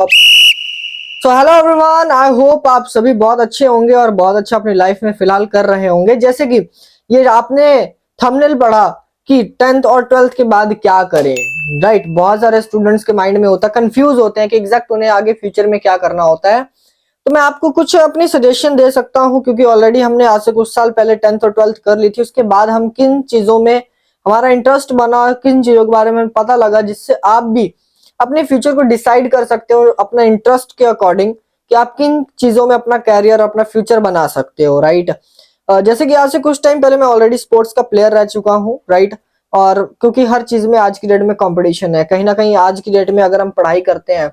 So hello everyone, I hope आप सभी बहुत अच्छे होंगे और बहुत अच्छा अपनी लाइफ में फिलहाल कर रहे होंगे। जैसे कि ये आपने थंबनेल पढ़ा कि 10th और 12th के बाद क्या करें, राइट। बहुत सारे स्टूडेंट्स के माइंड में होता है, कंफ्यूज होते हैं कि एग्जैक्ट उन्हें आगे फ्यूचर में क्या करना होता है। तो मैं आपको कुछ अपनी सजेशन दे सकता हूं, क्योंकि ऑलरेडी हमने आज से कुछ साल पहले 10th और 12th कर ली थी। उसके बाद हम किन चीजों में हमारा इंटरेस्ट बना, किन चीजों के बारे में पता लगा, जिससे आप भी अपने फ्यूचर को डिसाइड कर सकते हो अपना इंटरेस्ट के अकॉर्डिंग कि आप किन चीजों में अपना कैरियर, अपना फ्यूचर बना सकते हो, राइट। जैसे कि आज से कुछ टाइम पहले मैं ऑलरेडी स्पोर्ट्स का प्लेयर रह चुका हूँ, राइट। और क्योंकि हर चीज में आज की डेट में कंपटीशन है, कहीं ना कहीं आज की डेट में अगर हम पढ़ाई करते हैं,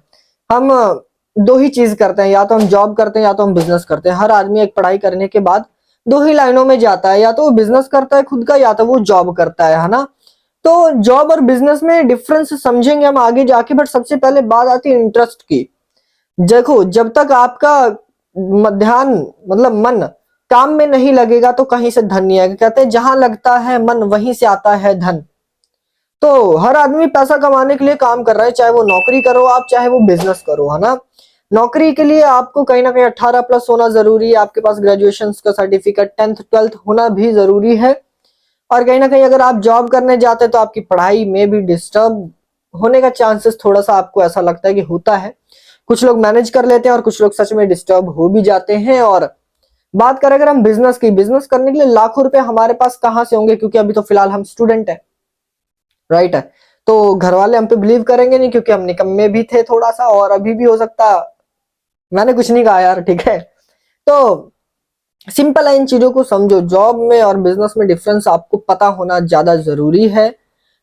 हम दो ही चीज करते हैं, या तो हम जॉब करते हैं या तो हम बिजनेस करते हैं। हर आदमी एक पढ़ाई करने के बाद दो ही लाइनों में जाता है, या तो वो बिजनेस करता है खुद का, या तो वो जॉब करता है ना। तो जॉब और बिजनेस में डिफरेंस समझेंगे हम आगे जाके, बट सबसे पहले बात आती है इंटरेस्ट की। देखो, जब तक आपका ध्यान मतलब मन काम में नहीं लगेगा तो कहीं से धन नहीं आएगा। कहते हैं जहां लगता है मन वहीं से आता है धन। तो हर आदमी पैसा कमाने के लिए काम कर रहा है, चाहे वो नौकरी करो आप, चाहे वो बिजनेस करो, है ना। नौकरी के लिए आपको कहीं ना कहीं 18 प्लस होना जरूरी है, आपके पास ग्रेजुएशन का सर्टिफिकेट 10th 12th होना भी जरूरी है। और कहीं ना कहीं अगर आप जॉब करने जाते हैं तो आपकी पढ़ाई में भी डिस्टर्ब होने का चांसेस थोड़ा सा आपको ऐसा लगता है कि होता है। कुछ लोग मैनेज कर लेते हैं और कुछ लोग सच में डिस्टर्ब हो भी जाते हैं। और बात करें अगर हम बिजनेस की, बिजनेस करने के लिए लाखों रुपए हमारे पास कहाँ से होंगे, क्योंकि अभी तो फिलहाल हम स्टूडेंट है, राइट है। तो घर वाले हम पे बिलीव करेंगे नहीं, क्योंकि हम निकम्मे भी थे थोड़ा सा, और अभी भी हो सकता। मैंने कुछ नहीं कहा यार, ठीक है। तो सिंपल है, इन चीजों को समझो। जॉब में और बिजनेस में डिफरेंस आपको पता होना ज्यादा जरूरी है।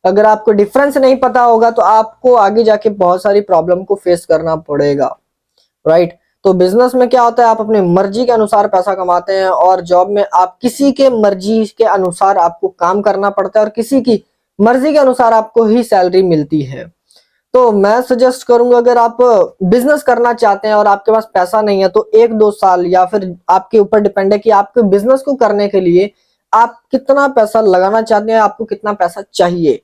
अगर आपको डिफरेंस नहीं पता होगा तो आपको आगे जाके बहुत सारी प्रॉब्लम को फेस करना पड़ेगा, राइट। तो बिजनेस में क्या होता है, आप अपनी मर्जी के अनुसार पैसा कमाते हैं, और जॉब में आप किसी के मर्जी के अनुसार आपको काम करना पड़ता है, और किसी की मर्जी के अनुसार आपको ही सैलरी मिलती है। तो मैं सजेस्ट करूंगा, अगर आप बिजनेस करना चाहते हैं और आपके पास पैसा नहीं है, तो 1-2 साल, या फिर आपके ऊपर डिपेंड है कि आपके बिजनेस को करने के लिए आप कितना पैसा लगाना चाहते हैं, आपको कितना पैसा चाहिए।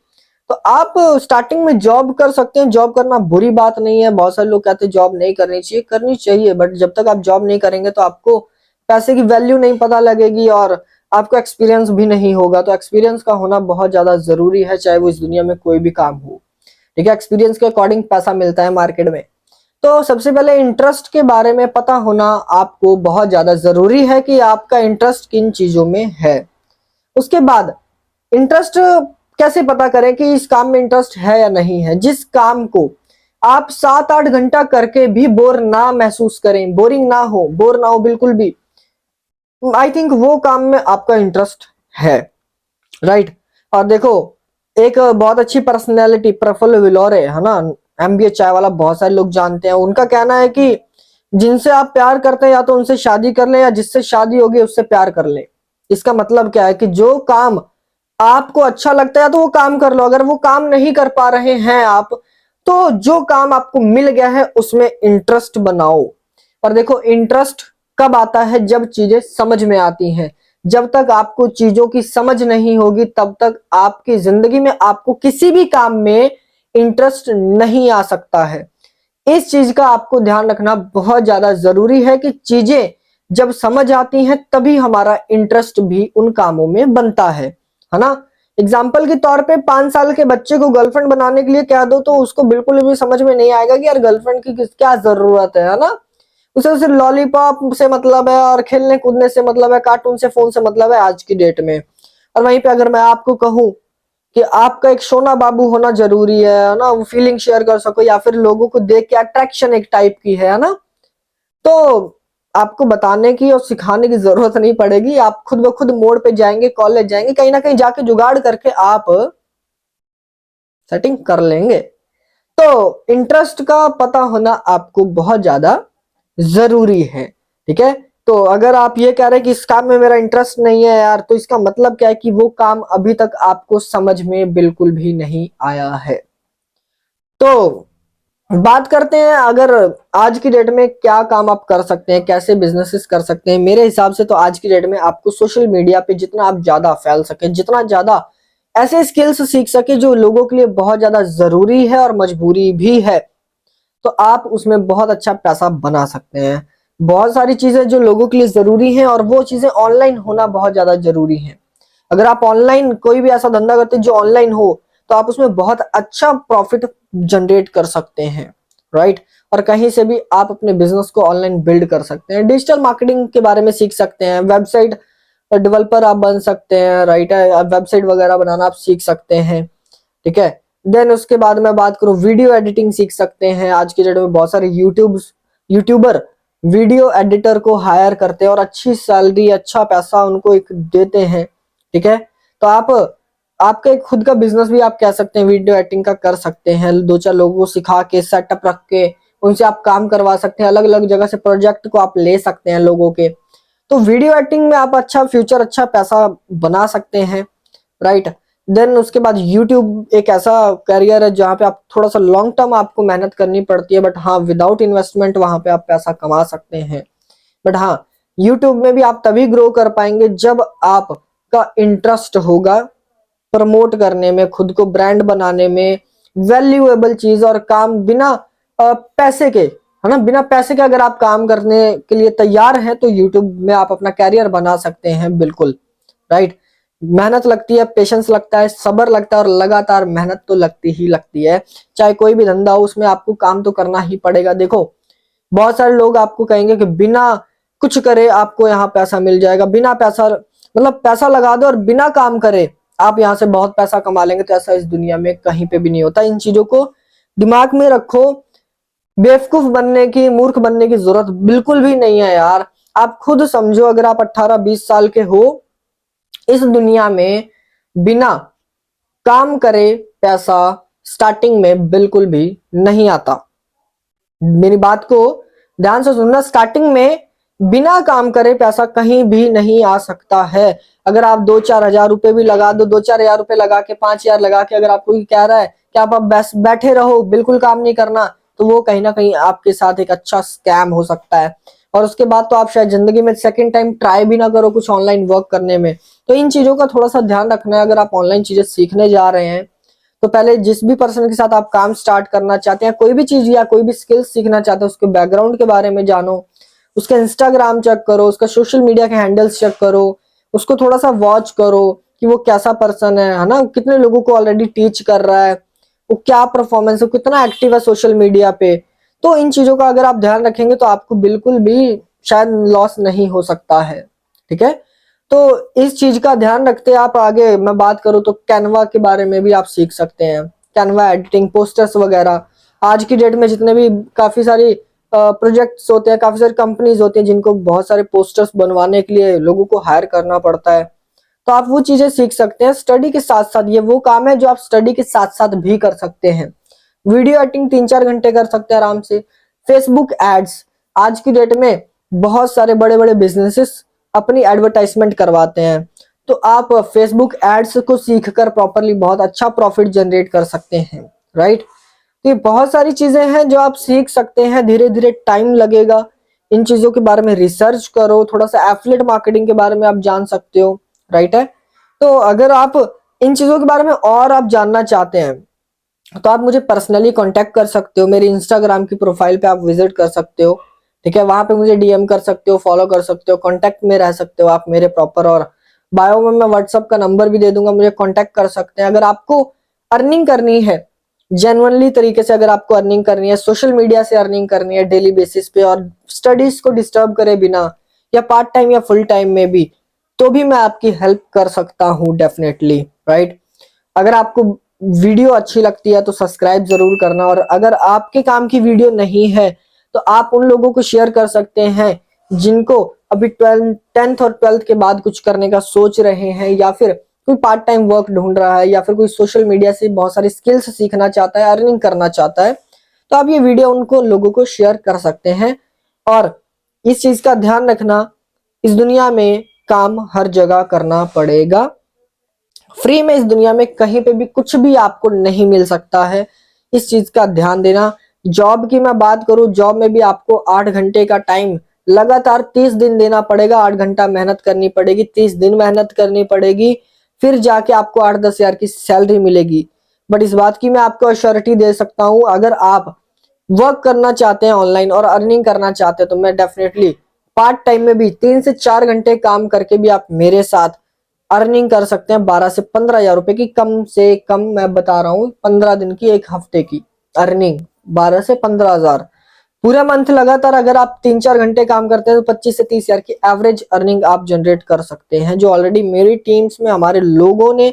तो आप स्टार्टिंग में जॉब कर सकते हैं, जॉब करना बुरी बात नहीं है। बहुत सारे लोग कहते हैं जॉब नहीं करनी चाहिए, करनी चाहिए, बट जब तक आप जॉब नहीं करेंगे तो आपको पैसे की वैल्यू नहीं पता लगेगी, और आपको एक्सपीरियंस भी नहीं होगा। तो एक्सपीरियंस का होना बहुत ज्यादा जरूरी है, चाहे वो इस दुनिया में कोई भी काम हो, ठीक है। एक्सपीरियंस के अकॉर्डिंग पैसा मिलता है मार्केट में। तो सबसे पहले इंटरेस्ट के बारे में पता होना आपको बहुत ज्यादा जरूरी है कि आपका इंटरेस्ट किन चीजों में है। उसके बाद इंटरेस्ट कैसे पता करें कि इस काम में इंटरेस्ट है या नहीं है। जिस काम को आप 7-8 घंटा करके भी बोर ना महसूस करें, बोरिंग ना हो, बोर ना हो बिल्कुल भी, आई थिंक वो काम में आपका इंटरेस्ट है, राइट। और देखो, एक बहुत अच्छी पर्सनैलिटी प्रफुल्ल विलोरे है ना, एमबीए चाय वाला, बहुत सारे लोग जानते हैं। उनका कहना है कि जिनसे आप प्यार करते हैं या तो उनसे शादी कर ले, या जिससे शादी होगी उससे प्यार कर ले। इसका मतलब क्या है कि जो काम आपको अच्छा लगता है तो वो काम कर लो। अगर वो काम नहीं कर पा रहे हैं आप, तो जो काम आपको मिल गया है उसमें इंटरेस्ट बनाओ। और देखो, इंटरेस्ट कब आता है, जब चीजें समझ में आती हैं। जब तक आपको चीजों की समझ नहीं होगी, तब तक आपकी जिंदगी में आपको किसी भी काम में इंटरेस्ट नहीं आ सकता है। इस चीज का आपको ध्यान रखना बहुत ज्यादा जरूरी है कि चीजें जब समझ आती हैं तभी हमारा इंटरेस्ट भी उन कामों में बनता है ना। एग्जाम्पल के तौर पे 5 साल के बच्चे को गर्लफ्रेंड बनाने के लिए कह दो तो उसको बिल्कुल भी समझ में नहीं आएगा कि यार गर्लफ्रेंड की क्या जरूरत है ना। उसे सिर्फ लॉलीपॉप से मतलब है, और खेलने कूदने से मतलब है, कार्टून से, फोन से मतलब है आज की डेट में। और वहीं पे अगर मैं आपको कहूं कि आपका एक सोना बाबू होना जरूरी है ना, वो फीलिंग शेयर कर सको, या फिर लोगों को देख के अट्रैक्शन एक टाइप की है ना, तो आपको बताने की और सिखाने की जरूरत नहीं पड़ेगी। आप खुद ब खुद मोड़ पे जाएंगे, कॉलेज जाएंगे, कहीं ना कहीं जाके जुगाड़ करके आप सेटिंग कर लेंगे। तो इंटरेस्ट का पता होना आपको बहुत ज्यादा जरूरी है, ठीक है। तो अगर आप ये कह रहे हैं कि इस काम में मेरा इंटरेस्ट नहीं है यार, तो इसका मतलब क्या है कि वो काम अभी तक आपको समझ में बिल्कुल भी नहीं आया है। तो बात करते हैं, अगर आज की डेट में क्या काम आप कर सकते हैं, कैसे बिजनेसेस कर सकते हैं। मेरे हिसाब से तो आज की डेट में आपको सोशल मीडिया पे जितना आप ज्यादा फैल सके, जितना ज्यादा ऐसे स्किल्स सीख सके जो लोगों के लिए बहुत ज्यादा जरूरी है और मजबूरी भी है, तो आप उसमें बहुत अच्छा पैसा बना सकते हैं। बहुत सारी चीजें जो लोगों के लिए जरूरी हैं और वो चीजें ऑनलाइन होना बहुत ज्यादा जरूरी है। अगर आप ऑनलाइन कोई भी ऐसा धंधा करते हैं जो ऑनलाइन हो तो आप उसमें बहुत अच्छा प्रॉफिट जनरेट कर सकते हैं, राइट। और कहीं से भी आप अपने बिजनेस को ऑनलाइन बिल्ड कर सकते हैं। डिजिटल मार्केटिंग के बारे में सीख सकते हैं, वेबसाइट डेवलपर आप बन सकते हैं, राइट है, वेबसाइट वगैरह बनाना आप सीख सकते हैं, ठीक है। देन उसके बाद मैं बात करूं, वीडियो एडिटिंग सीख सकते हैं। आज के डेट में बहुत सारे यूट्यूबर वीडियो एडिटर को हायर करते हैं और अच्छी सैलरी, अच्छा पैसा उनको एक देते हैं, ठीक है। तो आप आपका एक खुद का बिजनेस भी आप कह सकते हैं वीडियो एडिटिंग का कर सकते हैं। दो चार लोगों को सिखा के, सेटअप रख के उनसे आप काम करवा सकते हैं। अलग अलग जगह से प्रोजेक्ट को आप ले सकते हैं लोगों के। तो वीडियो एडिटिंग में आप अच्छा फ्यूचर, अच्छा पैसा बना सकते हैं, राइट। देन उसके बाद यूट्यूब एक ऐसा करियर है जहाँ पे आप थोड़ा सा लॉन्ग टर्म आपको मेहनत करनी पड़ती है, बट हाँ विदाउट इन्वेस्टमेंट वहां पे आप पैसा कमा सकते हैं। बट हाँ, यूट्यूब में भी आप तभी ग्रो कर पाएंगे जब आपका इंटरेस्ट होगा प्रमोट करने में, खुद को ब्रांड बनाने में, वैल्यूएबल चीज और काम बिना पैसे के, है ना, बिना पैसे के अगर आप काम करने के लिए तैयार हैं तो यूट्यूब में आप अपना कैरियर बना सकते हैं, बिल्कुल, राइट। मेहनत लगती है, पेशेंस लगता है, सब्र लगता है और लगातार मेहनत तो लगती ही लगती है। चाहे कोई भी धंधा हो उसमें आपको काम तो करना ही पड़ेगा। देखो बहुत सारे लोग आपको कहेंगे कि बिना कुछ करे आपको यहाँ पैसा मिल जाएगा, बिना पैसा मतलब पैसा लगा दो और बिना काम करे आप यहाँ से बहुत पैसा कमा लेंगे, तो ऐसा इस दुनिया में कहीं पे भी नहीं होता। इन चीजों को दिमाग में रखो। बेवकूफ बनने की, मूर्ख बनने की जरूरत बिल्कुल भी नहीं है यार। आप खुद समझो, अगर आप 18-20 साल के हो, इस दुनिया में बिना काम करे पैसा स्टार्टिंग में बिल्कुल भी नहीं आता। मेरी बात को ध्यान से सुनना, स्टार्टिंग में बिना काम करे पैसा कहीं भी नहीं आ सकता है। अगर आप 2-4 हजार रुपए भी लगा दो, 2-4 हजार रुपए लगा के, 5 हजार लगा के, अगर आपको कह रहा है कि आप अब बस बैठे रहो, बिल्कुल काम नहीं करना, तो वो कहीं ना कहीं आपके साथ एक अच्छा स्कैम हो सकता है। और उसके बाद तो आप शायद जिंदगी में सेकंड टाइम ट्राई भी ना करो कुछ ऑनलाइन वर्क करने में। तो इन चीजों का थोड़ा सा ध्यान रखना है। अगर आप ऑनलाइन चीजें सीखने जा रहे हैं तो पहले जिस भी पर्सन के साथ आप काम स्टार्ट करना चाहते हैं, कोई भी चीज या कोई भी स्किल सीखना चाहते हैं, उसके बैकग्राउंड के बारे में जानो, उसका इंस्टाग्राम चेक करो, उसका सोशल मीडिया के हैंडल्स चेक करो, उसको थोड़ा सा वॉच करो कि वो कैसा पर्सन है ना, कितने लोगों को ऑलरेडी टीच कर रहा है, वो क्या परफॉर्मेंस है, कितना एक्टिव है सोशल मीडिया पे। तो इन चीजों का अगर आप ध्यान रखेंगे तो आपको बिल्कुल भी शायद लॉस नहीं हो सकता है, ठीक है। तो इस चीज का ध्यान रखते आप आगे मैं बात करूं तो कैनवा के बारे में भी आप सीख सकते हैं। कैनवा एडिटिंग, पोस्टर्स वगैरह, आज की डेट में जितने भी काफी सारी प्रोजेक्ट्स होते हैं, काफी सारी कंपनीज होती हैं जिनको बहुत सारे पोस्टर्स बनवाने के लिए लोगों को हायर करना पड़ता है, तो आप वो चीजें सीख सकते हैं स्टडी के साथ साथ। ये वो काम है जो आप स्टडी के साथ साथ भी कर सकते हैं। वीडियो एडिटिंग 3-4 घंटे कर सकते हैं आराम से। फेसबुक एड्स, आज की डेट में बहुत सारे बड़े बड़े बिजनेसेस अपनी एडवर्टाइजमेंट करवाते हैं, तो आप फेसबुक एड्स को सीखकर प्रॉपरली बहुत अच्छा प्रॉफिट जनरेट कर सकते हैं, राइट। तो ये बहुत सारी चीजें हैं जो आप सीख सकते हैं, धीरे धीरे टाइम लगेगा। इन चीजों के बारे में रिसर्च करो, थोड़ा सा एफिलिएट मार्केटिंग के बारे में आप जान सकते हो, राइट है। तो अगर आप इन चीजों के बारे में और आप जानना चाहते हैं तो आप मुझे पर्सनली कांटेक्ट कर सकते हो। मेरी इंस्टाग्राम की प्रोफाइल पे आप विजिट कर सकते हो, ठीक है। वहां पे मुझे डीएम कर सकते हो, फॉलो कर सकते हो, कांटेक्ट में रह सकते हो आप मेरे प्रॉपर। और बायो में मैं व्हाट्सएप का नंबर भी दे दूंगा, मुझे कांटेक्ट कर सकते हैं। अगर आपको अर्निंग करनी है जेन्युइनली तरीके से, अगर आपको अर्निंग करनी है, सोशल मीडिया से अर्निंग करनी है डेली बेसिस पे और स्टडीज को डिस्टर्ब करे बिना, या पार्ट टाइम या फुल टाइम में भी, तो भी मैं आपकी हेल्प कर सकता हूँ डेफिनेटली, राइट। अगर आपको वीडियो अच्छी लगती है तो सब्सक्राइब जरूर करना, और अगर आपके काम की वीडियो नहीं है तो आप उन लोगों को शेयर कर सकते हैं जिनको अभी 10th और 12th के बाद कुछ करने का सोच रहे हैं, या फिर कोई पार्ट टाइम वर्क ढूंढ रहा है, या फिर कोई सोशल मीडिया से बहुत सारी स्किल्स सीखना चाहता है, अर्निंग करना चाहता है, तो आप ये वीडियो उनको लोगों को शेयर कर सकते हैं। और इस चीज का ध्यान रखना, इस दुनिया में काम हर जगह करना पड़ेगा, फ्री में इस दुनिया में कहीं पे भी कुछ भी आपको नहीं मिल सकता है, इस चीज का ध्यान देना। जॉब की मैं बात करूं, जॉब में भी आपको 8 घंटे का टाइम लगातार 30 दिन देना पड़ेगा, 8 घंटा मेहनत करनी पड़ेगी, 30 दिन मेहनत करनी पड़ेगी, फिर जाके आपको 8-10 हजार की सैलरी मिलेगी। बट इस बात की मैं आपको अश्योरिटी दे सकता हूं, अगर आप वर्क करना चाहते हैं ऑनलाइन और अर्निंग करना चाहते हैं तो मैं डेफिनेटली पार्ट टाइम में भी 3 से 4 घंटे काम करके भी आप मेरे साथ अर्निंग कर सकते हैं 12 से 15 हजार रुपए की। कम से कम मैं बता रहा हूँ 15 दिन की, एक हफ्ते की अर्निंग 12 से 15 हजार। पूरा मंथ लगातार अगर आप 3-4 घंटे काम करते हैं तो 25 से 30 हजार की एवरेज अर्निंग आप जनरेट कर सकते हैं, जो ऑलरेडी मेरी टीम्स में हमारे लोगों ने,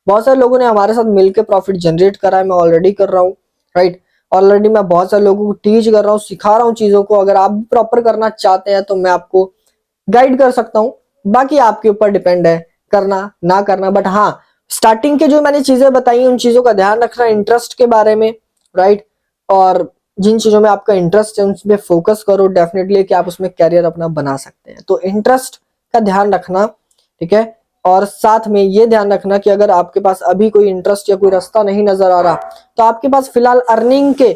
बहुत सारे लोगों ने हमारे साथ मिलकर प्रॉफिट जनरेट करा है। मैं ऑलरेडी कर रहा हूँ, राइट। ऑलरेडी मैं बहुत सारे लोगों को टीच कर रहा हूँ, सिखा रहा हूँ चीजों को। अगर आप भी प्रॉपर करना चाहते हैं तो मैं आपको गाइड कर सकता हूँ, बाकी आपके ऊपर डिपेंड है करना ना करना। बट हाँ, स्टार्टिंग के जो मैंने चीजें बताई उन चीजों का ध्यान रखना, इंटरेस्ट के बारे में, राइट। और जिन चीजों में आपका इंटरेस्ट है उसमें फोकस करो डेफिनेटली कि आप उसमें कैरियर अपना बना सकते हैं। तो इंटरेस्ट का ध्यान रखना, ठीक है। और साथ में ये ध्यान रखना कि अगर आपके पास अभी कोई इंटरेस्ट या कोई रास्ता नहीं नजर आ रहा तो आपके पास फिलहाल अर्निंग के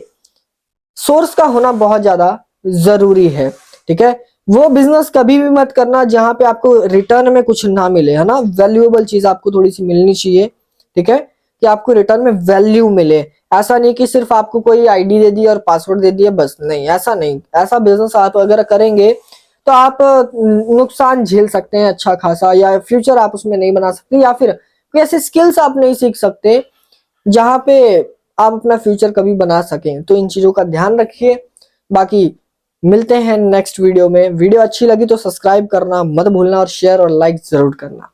सोर्स का होना बहुत ज्यादा जरूरी है, ठीक है। वो बिजनेस कभी भी मत करना जहां पे आपको रिटर्न में कुछ ना मिले, है ना। वैल्यूएबल चीज आपको थोड़ी सी मिलनी चाहिए, ठीक है, कि आपको रिटर्न में वैल्यू मिले। ऐसा नहीं कि सिर्फ आपको कोई आईडी दे दी और पासवर्ड दे दिया बस, नहीं, ऐसा नहीं। ऐसा बिजनेस आप अगर करेंगे तो आप नुकसान झेल सकते हैं अच्छा खासा, या फ्यूचर आप उसमें नहीं बना सकते, या फिर कोई ऐसे स्किल्स आप नहीं सीख सकते जहां पे आप अपना फ्यूचर कभी बना सकें। तो इन चीजों का ध्यान रखिए। बाकी मिलते हैं नेक्स्ट वीडियो में। वीडियो अच्छी लगी तो सब्सक्राइब करना मत भूलना और शेयर और लाइक जरूर करना।